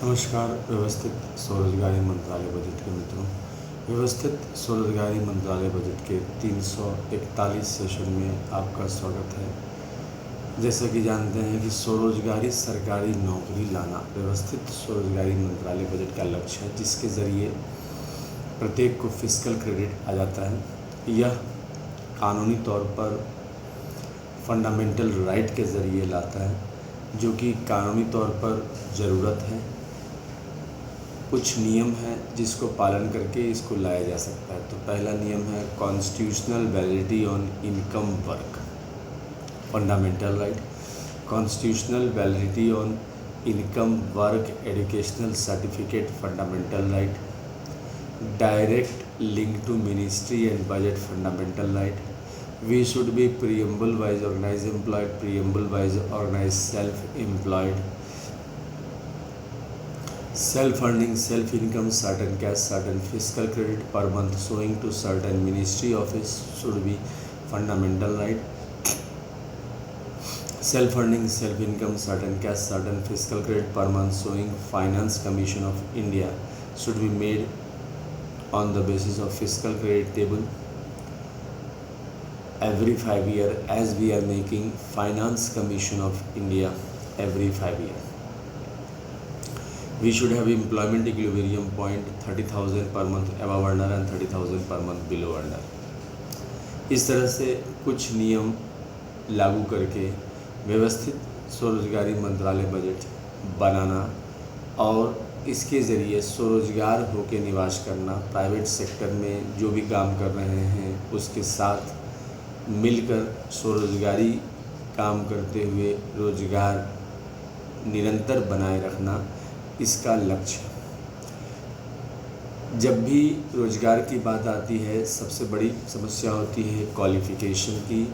नमस्कार। व्यवस्थित स्वरोजगारी मंत्रालय बजट के मित्रों, व्यवस्थित स्वरोजगारी मंत्रालय बजट के 341 सेशन में आपका स्वागत है। जैसा कि जानते हैं कि स्वरोजगारी सरकारी नौकरी लाना व्यवस्थित स्वरोजगारी मंत्रालय बजट का लक्ष्य है, जिसके ज़रिए प्रत्येक को फिस्कल क्रेडिट आ जाता है। यह कानूनी तौर पर फंडामेंटल राइट के ज़रिए लाता है, जो कि कानूनी तौर पर ज़रूरत है। कुछ नियम हैं जिसको पालन करके इसको लाया जा सकता है। तो पहला नियम है constitutional validity on income work, fundamental right. Constitutional validity on income work educational certificate, fundamental right. Direct link to ministry and budget, fundamental right. We should be preamble wise organized employed, preamble wise organized self employed. Self earning, self income, certain cash, certain fiscal credit per month showing to certain ministry office should be fundamental right. Self earning, self income, certain cash, certain fiscal credit per month showing Finance Commission of India should be made on the basis of fiscal credit table every 5 years, as we are making Finance Commission of India every 5 years. We should have employment equilibrium point 30,000 per month above earner and 30,000 per month below earner. इस तरह से कुछ नियम लागू करके व्यवस्थित स्वरोजगारी मंत्रालय बजट बनाना और इसके ज़रिए स्वरोजगार होकर निवास करना, प्राइवेट सेक्टर में जो भी काम कर रहे हैं उसके साथ मिलकर स्वरोजगारी काम करते हुए रोजगार निरंतर बनाए रखना, इसका लक्ष्य। जब भी रोजगार की बात आती है, सबसे बड़ी समस्या होती है क्वालिफ़िकेशन की।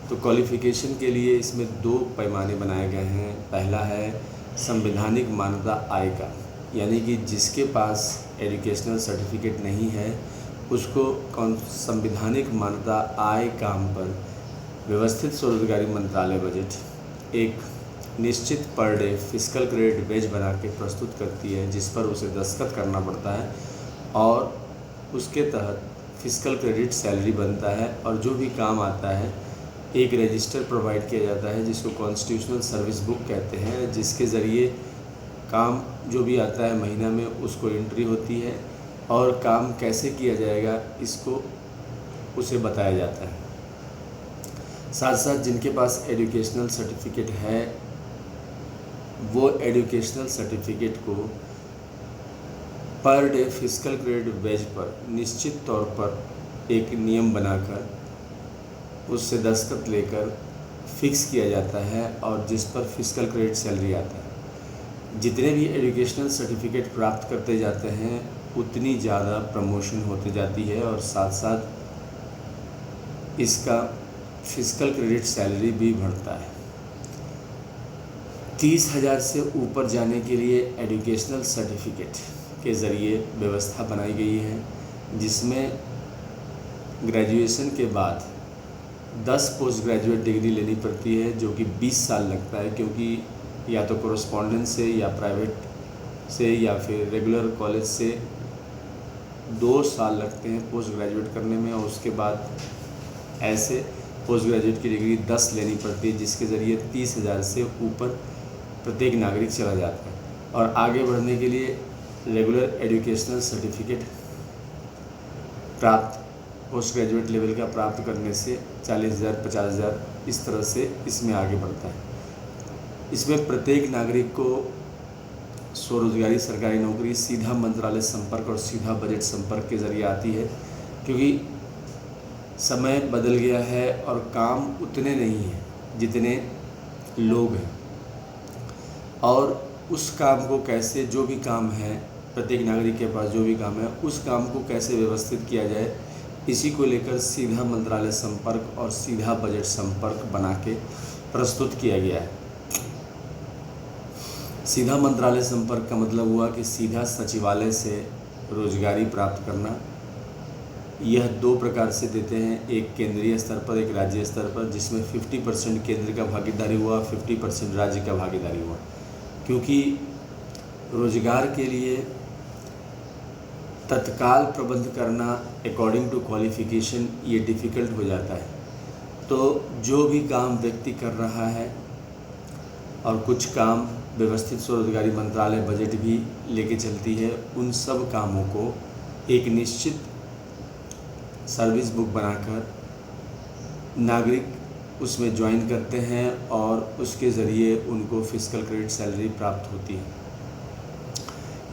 तो क्वालिफ़िकेशन के लिए इसमें 2 पैमाने बनाए गए हैं। पहला है संवैधानिक मान्यता आय का, यानी कि जिसके पास एजुकेशनल सर्टिफिकेट नहीं है उसको संवैधानिक मान्यता आय काम पर व्यवस्थित स्वरोजगारी मंत्रालय बजट एक निश्चित पर डे फिस्कल क्रेडिट वेज बना के प्रस्तुत करती है, जिस पर उसे दस्तखत करना पड़ता है और उसके तहत फिस्कल क्रेडिट सैलरी बनता है। और जो भी काम आता है एक रजिस्टर प्रोवाइड किया जाता है जिसको कॉन्स्टिट्यूशनल सर्विस बुक कहते हैं, जिसके ज़रिए काम जो भी आता है महीना में उसको एंट्री होती है और काम कैसे किया जाएगा इसको उसे बताया जाता है। साथ साथ जिनके पास एजुकेशनल सर्टिफिकेट है वो एजुकेशनल सर्टिफिकेट को पर डे फिस्कल क्रेडिट वेज पर निश्चित तौर पर एक नियम बनाकर उससे दस्तखत लेकर फिक्स किया जाता है और जिस पर फिस्कल क्रेडिट सैलरी आता है। जितने भी एजुकेशनल सर्टिफिकेट प्राप्त करते जाते हैं उतनी ज़्यादा प्रमोशन होती जाती है और साथ साथ इसका फिस्कल क्रेडिट सैलरी भी बढ़ता है। 30,000 से ऊपर जाने के लिए एजुकेशनल सर्टिफिकेट के ज़रिए व्यवस्था बनाई गई है, जिसमें ग्रेजुएशन के बाद 10 पोस्ट ग्रेजुएट डिग्री लेनी पड़ती है, जो कि 20 साल लगता है, क्योंकि या तो कोरेस्पॉन्डेंस से या प्राइवेट से या फिर रेगुलर कॉलेज से 2 साल लगते हैं पोस्ट ग्रेजुएट करने में और उसके बाद ऐसे पोस्ट ग्रेजुएट की डिग्री 10 लेनी पड़ती है, जिसके ज़रिए 30,000 से ऊपर प्रत्येक नागरिक चला जाता है। और आगे बढ़ने के लिए रेगुलर एजुकेशनल सर्टिफिकेट प्राप्त पोस्ट ग्रेजुएट लेवल का प्राप्त करने से 40,000 50,000 इस तरह से इसमें आगे बढ़ता है। इसमें प्रत्येक नागरिक को स्वरोजगारी सरकारी नौकरी सीधा मंत्रालय संपर्क और सीधा बजट संपर्क के ज़रिए आती है, क्योंकि समय बदल गया है और काम उतने नहीं हैं जितने लोग हैं और उस काम को कैसे, जो भी काम है प्रत्येक नागरिक के पास जो भी काम है उस काम को कैसे व्यवस्थित किया जाए, इसी को लेकर सीधा मंत्रालय संपर्क और सीधा बजट संपर्क बना के प्रस्तुत किया गया है। सीधा मंत्रालय संपर्क का मतलब हुआ कि सीधा सचिवालय से रोजगारी प्राप्त करना। यह 2 प्रकार से देते हैं, एक केंद्रीय स्तर पर, एक राज्य स्तर पर, जिसमें 50% केंद्र का भागीदारी हुआ, 50% राज्य का भागीदारी हुआ। क्योंकि रोजगार के लिए तत्काल प्रबंध करना अकॉर्डिंग टू क्वालिफ़िकेशन ये डिफ़िकल्ट हो जाता है। तो जो भी काम व्यक्ति कर रहा है और कुछ काम व्यवस्थित स्वरोजगारी मंत्रालय बजट भी लेके चलती है, उन सब कामों को एक निश्चित सर्विस बुक बनाकर नागरिक उसमें ज्वाइन करते हैं और उसके ज़रिए उनको फिस्कल क्रेडिट सैलरी प्राप्त होती है।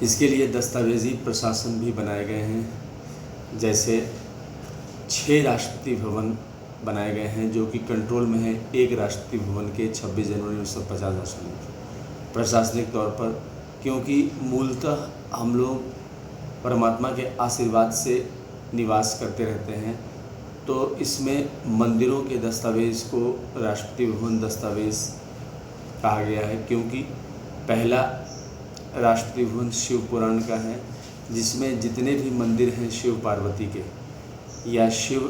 इसके लिए दस्तावेजी प्रशासन भी बनाए गए हैं, जैसे 6 राष्ट्रपति भवन बनाए गए हैं जो कि कंट्रोल में है एक राष्ट्रपति भवन के 26 जनवरी 1950 आसन प्रशासनिक तौर पर, क्योंकि मूलतः हम लोग परमात्मा के आशीर्वाद से निवास करते रहते हैं। तो इसमें मंदिरों के दस्तावेज़ को राष्ट्रपति भवन दस्तावेज़ कहा गया है, क्योंकि पहला राष्ट्रपति भवन शिव पुराण का है, जिसमें जितने भी मंदिर हैं शिव पार्वती के या शिव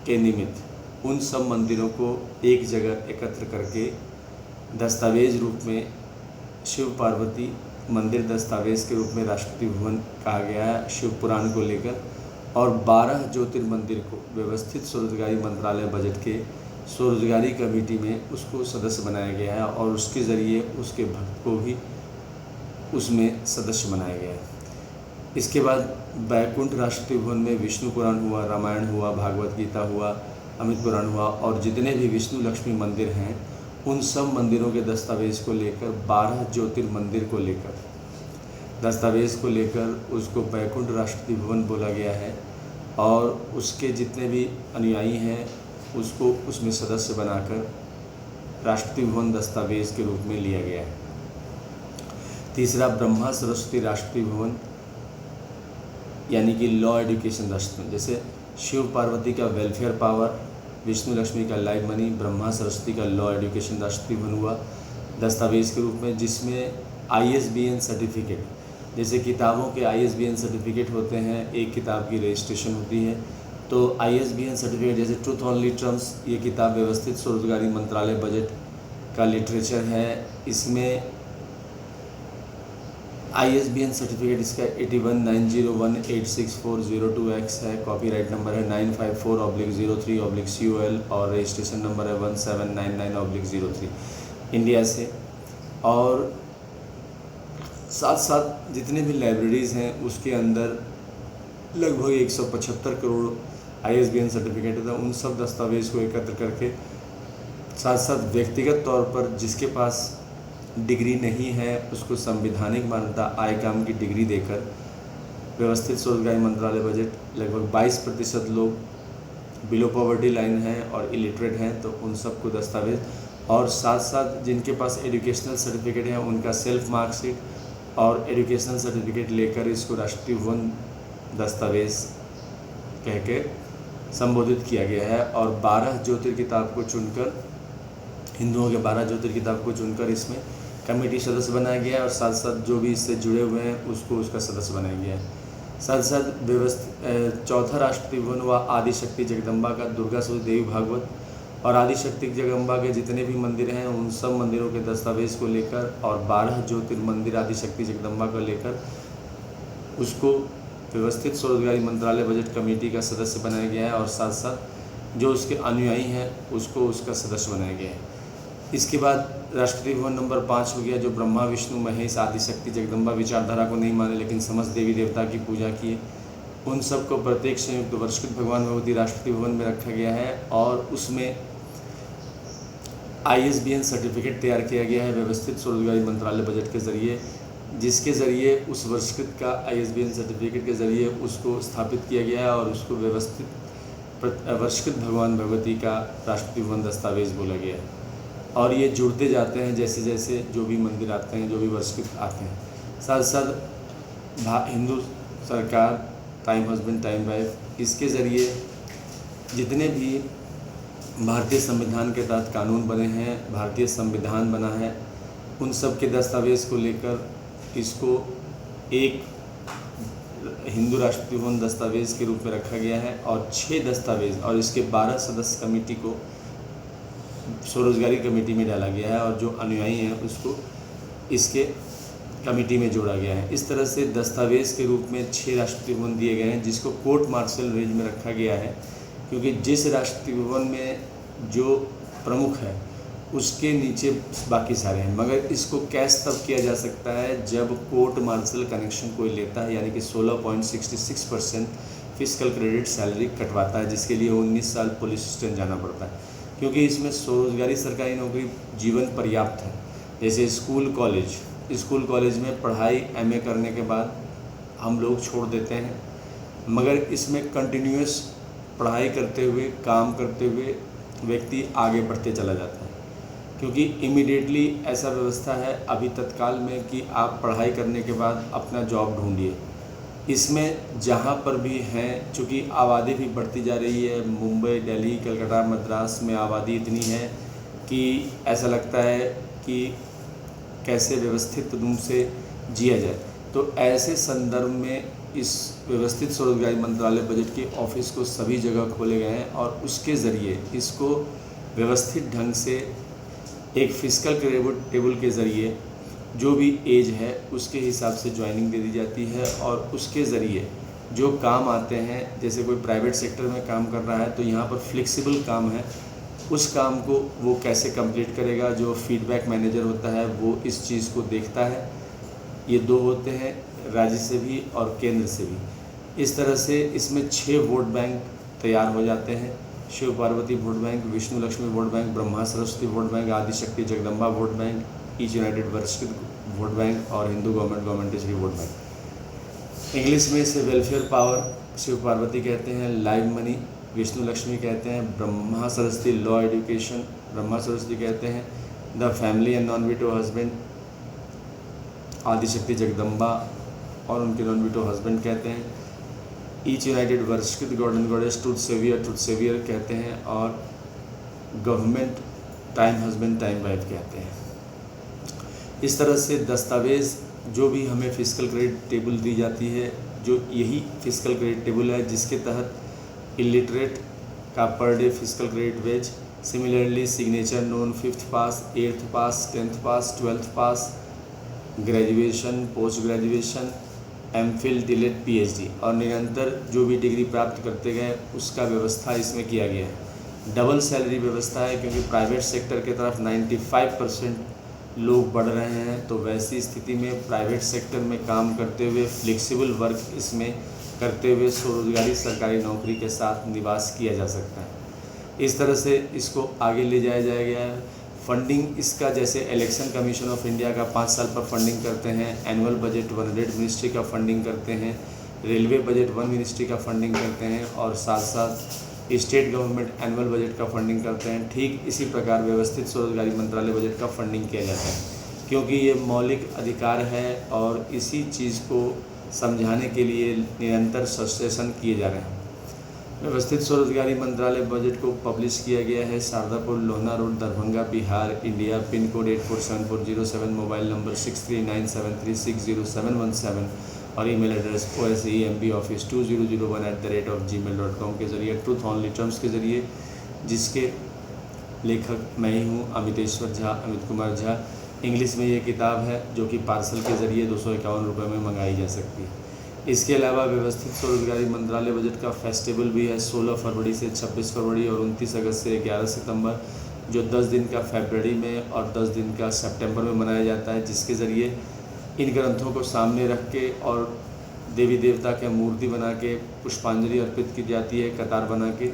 के निमित्त, उन सब मंदिरों को एक जगह एकत्र करके दस्तावेज रूप में शिव पार्वती मंदिर दस्तावेज के रूप में राष्ट्रपति भवन कहा गया है शिव पुराण को लेकर। और 12 ज्योतिर्मंदिर को व्यवस्थित स्वरोजगारी मंत्रालय बजट के स्वरोजगारी कमेटी में उसको सदस्य बनाया गया है और उसके ज़रिए उसके भक्त को भी उसमें सदस्य बनाया गया है। इसके बाद बैकुंठ राष्ट्रपति भवन में विष्णु पुराण हुआ, रामायण हुआ, भागवत गीता हुआ, अमित पुराण हुआ और जितने भी विष्णु लक्ष्मी मंदिर हैं उन सब मंदिरों के दस्तावेज़ को लेकर 12 ज्योतिर्मंदिर को लेकर दस्तावेज़ को लेकर उसको बैकुंठ राष्ट्रपति भवन बोला गया है और उसके जितने भी अनुयायी हैं उसको उसमें सदस्य बनाकर राष्ट्रपति भवन दस्तावेज़ के रूप में लिया गया है। तीसरा ब्रह्मा सरस्वती राष्ट्रपति भवन, यानी कि लॉ एजुकेशन राष्ट्रपति, जैसे शिव पार्वती का वेलफेयर पावर, विष्णु लक्ष्मी का लाइव मनी, ब्रह्मा सरस्वती का लॉ एजुकेशन राष्ट्रपति भवन हुआ दस्तावेज़ के रूप में, जिसमें ISBN सर्टिफिकेट, जैसे किताबों के ISBN सर्टिफिकेट होते हैं, एक किताब की रजिस्ट्रेशन होती है, तो ISBN सर्टिफिकेट जैसे ट्रूथ ओनली ट्रम्स, ये किताब व्यवस्थित स्वरोजगारी मंत्रालय बजट का लिटरेचर है। इसमें ISBN सर्टिफिकेट इसका 8190186402X है, कॉपीराइट नंबर है 954/03/COL और रजिस्ट्रेशन नंबर है 1799/03 इंडिया से। और साथ साथ जितने भी लाइब्रेरीज़ हैं उसके अंदर लगभग 175 करोड़ ISBN सर्टिफिकेट होता है। उन सब दस्तावेज़ को एकत्र करके साथ साथ व्यक्तिगत तौर पर जिसके पास डिग्री नहीं है उसको संवैधानिक मान्यता आईकॉम की डिग्री देकर व्यवस्थित स्वरोजगारी मंत्रालय बजट लगभग 22% लोग बिलो पॉवर्टी लाइन हैं और इलिटरेट हैं, तो उन सबको दस्तावेज़, और साथ साथ जिनके पास एजुकेशनल सर्टिफिकेट है उनका सेल्फ मार्कशीट और एजुकेशनल सर्टिफिकेट लेकर इसको राष्ट्रपति भवन दस्तावेज़ कह के संबोधित किया गया है। और 12 ज्योतिर्किताब को चुनकर, हिंदुओं के 12 ज्योतिर्किताब को चुनकर इसमें कमेटी सदस्य बनाया गया है और साथ साथ जो भी इससे जुड़े हुए हैं उसको उसका सदस्य बनाया गया है। साथ साथ व्यवस्थित चौथा राष्ट्रपति भवन हुआ आदिशक्ति जगदम्बा का, दुर्गा सती देवी भागवत और आदिशक्ति जगदम्बा के जितने भी मंदिर हैं उन सब मंदिरों के दस्तावेज़ को लेकर और 12 ज्योतिर्मंदिर आदिशक्ति जगदम्बा को लेकर उसको व्यवस्थित स्वरोजगारी मंत्रालय बजट कमेटी का सदस्य बनाया गया है और साथ साथ जो उसके अनुयायी हैं उसको उसका सदस्य बनाया गया है। इसके बाद राष्ट्रपति भवन नंबर 5 हो गया, जो ब्रह्मा विष्णु महेश आदिशक्ति जगदम्बा विचारधारा को नहीं माने लेकिन समस्त देवी देवता की पूजा किए, उन सबको प्रत्येक संयुक्त वर्षकृत भगवान भगवती राष्ट्रपति भवन में रखा गया है और उसमें ISBN सर्टिफिकेट तैयार किया गया है व्यवस्थित स्वरोजगारी मंत्रालय बजट के ज़रिए, जिसके ज़रिए उस वर्षकृत का ISBN सर्टिफिकेट के ज़रिए उसको स्थापित किया गया है और उसको व्यवस्थित वर्षकृत भगवान भगवती का राष्ट्रपति भवन दस्तावेज़ बोला गया है। और ये जुड़ते जाते हैं जैसे जैसे जो भी मंदिर आते हैं, जो भी वर्षकृत आते हैं। साथ साथ हिंदू सरकार, टाइम हस्बैंड टाइम वाइफ, इसके ज़रिए जितने भी भारतीय संविधान के तहत कानून बने हैं, भारतीय संविधान बना है, उन सब के दस्तावेज़ को लेकर इसको एक हिंदू राष्ट्रपति भवन दस्तावेज़ के रूप में रखा गया है और 6 दस्तावेज़ और इसके 12 सदस्य कमेटी को स्वरोजगारी कमेटी में डाला गया है और जो अनुयायी हैं उसको इसके कमेटी में जोड़ा गया है। इस तरह से दस्तावेज़ के रूप में 6 राष्ट्रपति भवन दिए गए हैं, जिसको कोर्ट मार्शल रेंज में रखा गया है, क्योंकि जिस राष्ट्रपति भवन में जो प्रमुख है उसके नीचे बाकी सारे हैं। मगर इसको कैश तब किया जा सकता है जब कोर्ट मार्शल कनेक्शन कोई लेता है, यानी कि 16.66% फिस्कल क्रेडिट सैलरी कटवाता है, जिसके लिए 19 साल पुलिस स्टेशन जाना पड़ता है। क्योंकि इसमें स्वरोजगारी सरकारी नौकरी जीवन पर्याप्त है। जैसे स्कूल कॉलेज में पढ़ाई MA करने के बाद हम लोग छोड़ देते हैं, मगर इसमें कंटिन्यूअस पढ़ाई करते हुए, काम करते हुए व्यक्ति आगे बढ़ते चला जाता है। क्योंकि इमीडिएटली ऐसा व्यवस्था है अभी तत्काल में कि आप पढ़ाई करने के बाद अपना जॉब ढूंढिए। इसमें जहाँ पर भी हैं, चूँकि आबादी भी बढ़ती जा रही है, मुंबई, दिल्ली, कलकत्ता, मद्रास में आबादी इतनी है कि ऐसा लगता है कि कैसे व्यवस्थित रूप से जिया जाए। तो ऐसे संदर्भ में इस व्यवस्थित स्वरोजगारी मंत्रालय बजट के ऑफिस को सभी जगह खोले गए हैं और उसके ज़रिए इसको व्यवस्थित ढंग से एक फिस्कल टेबल के ज़रिए जो भी एज है उसके हिसाब से ज्वाइनिंग दे दी जाती है, और उसके ज़रिए जो काम आते हैं, जैसे कोई प्राइवेट सेक्टर में काम कर रहा है तो यहाँ पर फ्लेक्सिबल काम है, उस काम को वो कैसे कंप्लीट करेगा, जो फीडबैक मैनेजर होता है वो इस चीज़ को देखता है। ये 2 होते हैं, राज्य से भी और केंद्र से भी। इस तरह से इसमें 6 वोट बैंक तैयार हो जाते हैं। Shiva Parvati vote bank, Vishnu Lakshmi vote bank, Brahma Saraswati vote bank, Adishakti Jagdamba vote bank, each united वर्षित वोट बैंक और हिंदू गवर्नमेंटेशरी वोट बैंक। इंग्लिश में इसे वेलफेयर पावर शिव पार्वती कहते हैं, लाइव मनी विष्णु लक्ष्मी कहते हैं, ब्रह्मा सरस्वती लॉ एजुकेशन ब्रह्मा सरस्वती कहते हैं, the family and non veto husband Adishakti Jagdamba और उनके नॉन वीटो हस्बैंड कहते हैं, ईच यूनाइटेड वर्षित गॉर्डन गॉडेस ट्रूथ सेवियर कहते हैं, और government time husband time wife कहते हैं। इस तरह से दस्तावेज़ जो भी हमें फिस्कल क्रेडिट टेबल दी जाती है, जो यही फिस्कल क्रेडिट टेबल है जिसके तहत इलिटरेट का per day fiscal credit wage, similarly signature known 5th pass, 8th pass, 10th pass, 12th pass, graduation, post graduation, MPhil, DLED, PhD और निरंतर जो भी डिग्री प्राप्त करते गए उसका व्यवस्था इसमें किया गया है। डबल सैलरी व्यवस्था है, क्योंकि प्राइवेट सेक्टर की तरफ 95% लोग बढ़ रहे हैं, तो वैसी स्थिति में प्राइवेट सेक्टर में काम करते हुए फ्लेक्सिबल वर्क इसमें करते हुए स्वरोजगारी सरकारी नौकरी के साथ निवास किया जा सकता है। इस तरह से इसको आगे ले जाया जाएगा। फंडिंग इसका जैसे इलेक्शन कमीशन ऑफ इंडिया का 5 साल पर फंडिंग करते हैं, एनुअल बजट 100 मिनिस्ट्री का फंडिंग करते हैं, रेलवे बजट 1 मिनिस्ट्री का फंडिंग करते हैं, और साथ साथ स्टेट गवर्नमेंट एनुअल बजट का फंडिंग करते हैं। ठीक इसी प्रकार व्यवस्थित स्वरोजगारी मंत्रालय बजट का फंडिंग किया जाता है, क्योंकि ये मौलिक अधिकार है और इसी चीज़ को समझाने के लिए निरंतर ससेशन किए जा रहे हैं। व्यवस्थित स्वरोजगारी मंत्रालय बजट को पब्लिश किया गया है Shardapur, Lohna road, Darbhanga, Bihar, India. Pin code 847407, mobile number 6397360717 और ईमेल एड्रेस osembaoffice2001@gmail.com के ज़रिए ट्रूथ ओनली टर्म्स के ज़रिए, जिसके लेखक मैं ही हूँ, अमित कुमार झा। इंग्लिश में ये किताब है जो कि पार्सल के ज़रिए 251 रुपये में मंगाई जा सकती है। इसके अलावा व्यवस्थित स्वरोजगारी मंत्रालय बजट का फेस्टिवल भी है 16 फरवरी से 26 फरवरी और 29 अगस्त से 11 सितंबर, जो 10 दिन का फरवरी में और 10 दिन का सितंबर में मनाया जाता है, जिसके ज़रिए इन ग्रंथों को सामने रख के और देवी देवता के मूर्ति बना के पुष्पांजलि अर्पित की जाती है कतार बना के।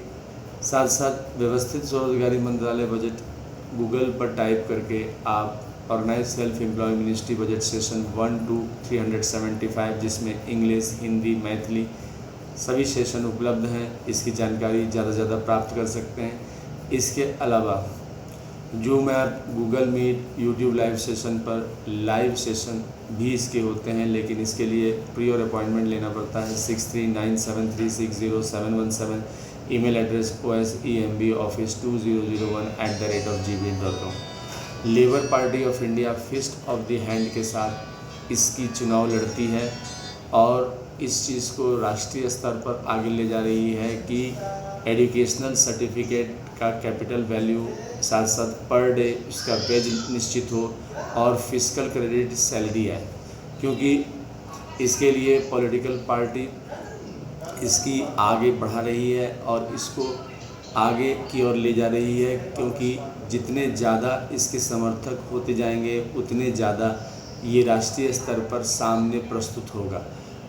साथ साथ व्यवस्थित स्वरोजगारी मंत्रालय बजट गूगल पर टाइप करके आप organise self employ ministry budget session 1 to 375, जिसमें इंग्लिश, हिंदी, मैथिली सभी सेशन उपलब्ध हैं, इसकी जानकारी ज़्यादा से ज़्यादा प्राप्त कर सकते हैं। इसके अलावा Zoom app, Google Meet, YouTube live session पर लाइव सेशन भी इसके होते हैं, लेकिन इसके लिए प्री और अपॉइंटमेंट लेना पड़ता है। 6397360717, email address osembaoffice2001@gmail.com। Labour party of India fist of the hand के साथ इसकी चुनाव लड़ती है और इस चीज़ को राष्ट्रीय स्तर पर आगे ले जा रही है कि एजुकेशनल सर्टिफिकेट का कैपिटल वैल्यू, साथ साथ पर डे उसका वेज निश्चित हो और फिस्कल क्रेडिट सैलरी है। क्योंकि इसके लिए पॉलिटिकल पार्टी इसकी आगे बढ़ा रही है और इसको आगे की ओर ले जा रही है, क्योंकि जितने ज़्यादा इसके समर्थक होते जाएंगे उतने ज़्यादा ये राष्ट्रीय स्तर पर सामने प्रस्तुत होगा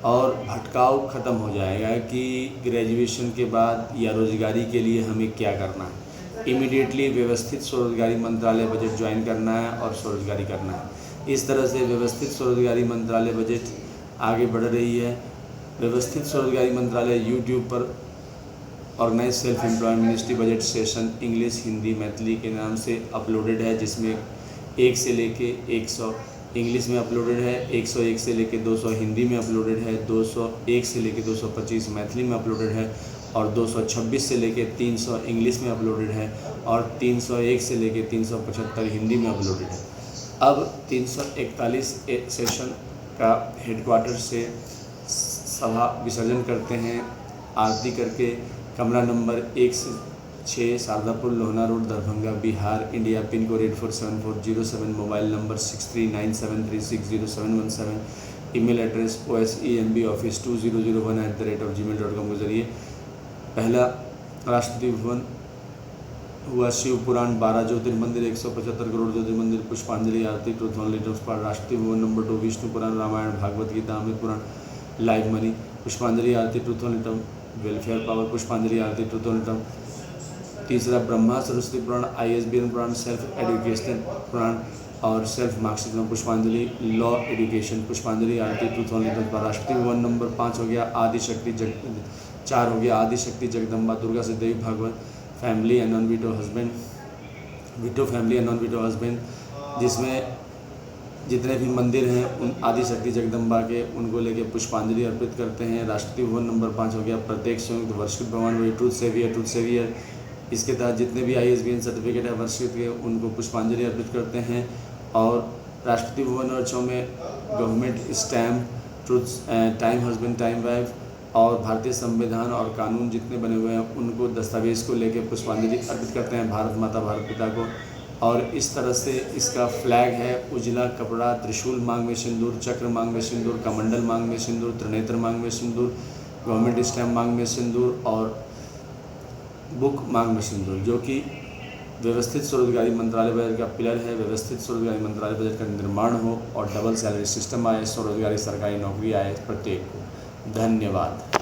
और भटकाव ख़त्म हो जाएगा कि ग्रेजुएशन के बाद या रोज़गारी के लिए हमें क्या करना है। इमीडिएटली व्यवस्थित स्वरोजगारी मंत्रालय बजट ज्वाइन करना है और स्वरोजगारी करना है। इस तरह से व्यवस्थित स्वरोजगारी मंत्रालय बजट आगे बढ़ रही है। व्यवस्थित स्वरोजगारी मंत्रालय यूट्यूब पर organise self employment ministry budget session English, Hindi, Maithili के नाम से अपलोडेड है, जिसमें 1 से लेके 100 इंग्लिश में अपलोडेड है, 101 से लेके 200 हिंदी में अपलोडेड है, 201 से लेके 225 मैथिली में अपलोडेड है और 226 से लेके 300 इंग्लिश में अपलोडेड है और 301 से लेके 375 हिंदी में अपलोडेड है। अब 341 सेशन का हेडक्वार्टर से सभा विसर्जन करते हैं आरती करके। कमरा नंबर 1 से 6 Shardapur Lohna road Darbhanga Bihar India, pin code 847407, mobile number 6397360717, email address osembaoffice2001@gmail.com के जरिए। पहला राष्ट्रपति भवन हुआ शिव पुराण 12 ज्योतिर्मंदिर 175 करोड़ ज्योतिर्मंदिर पुष्पांजलि Aarti truth only transfer. Rashtrapati Bhavan number 2 Vishnu Purana Ramayana Bhagavata Gita Amrit Purana live money Pushpanjali Aarti truth only term welfare power Pushpanjali Aarti truth only term. तीसरा Brahma Saraswati Purana ISBN Purana self education Purana और self Marxism Pushpanjali law education Pushpanjali Aarti truth only term. राष्ट्रपति Bhavan number 5 हो गया आदिशक्ति 4 हो गया आदिशक्ति जगदम्बा दुर्गा से Devi Bhagavata family and non veto husband veto family and non veto husband, जिसमें जितने भी मंदिर हैं उन आदिशक्ति जगदम्बा के उनको लेके पुष्पांजलि अर्पित करते हैं। राष्ट्रपति भवन नंबर 5 हो गया प्रत्येक संयुक्त वर्षित भगवान वही ट्रूथ सेवियर। इसके तहत जितने भी ISBN सर्टिफिकेट है वर्षित के उनको पुष्पांजलि अर्पित करते हैं। और राष्ट्रपति भवन और 6 में government stamp truth time husband time wife और भारतीय संविधान और कानून जितने बने हुए हैं उनको दस्तावेज़ को लेकर पुष्पांजलि अर्पित करते हैं भारत माता भारत पिता को। और इस तरह से इसका फ्लैग है उजला कपड़ा, त्रिशूल मांग में सिंदूर, चक्र मांग में सिंदूर, कमंडल मांग में सिंदूर, त्रिनेत्र मांग में सिंदूर, गवर्नमेंट स्टैम्प मांग में सिंदूर और बुक मांग में सिंदूर, जो कि व्यवस्थित स्वरोजगारी मंत्रालय बजट का पिलर है। व्यवस्थित स्वरोजगारी मंत्रालय बजट का निर्माण हो और डबल सैलरी सिस्टम आए, स्वरोजगारी सरकारी नौकरी आए प्रत्येक को। धन्यवाद।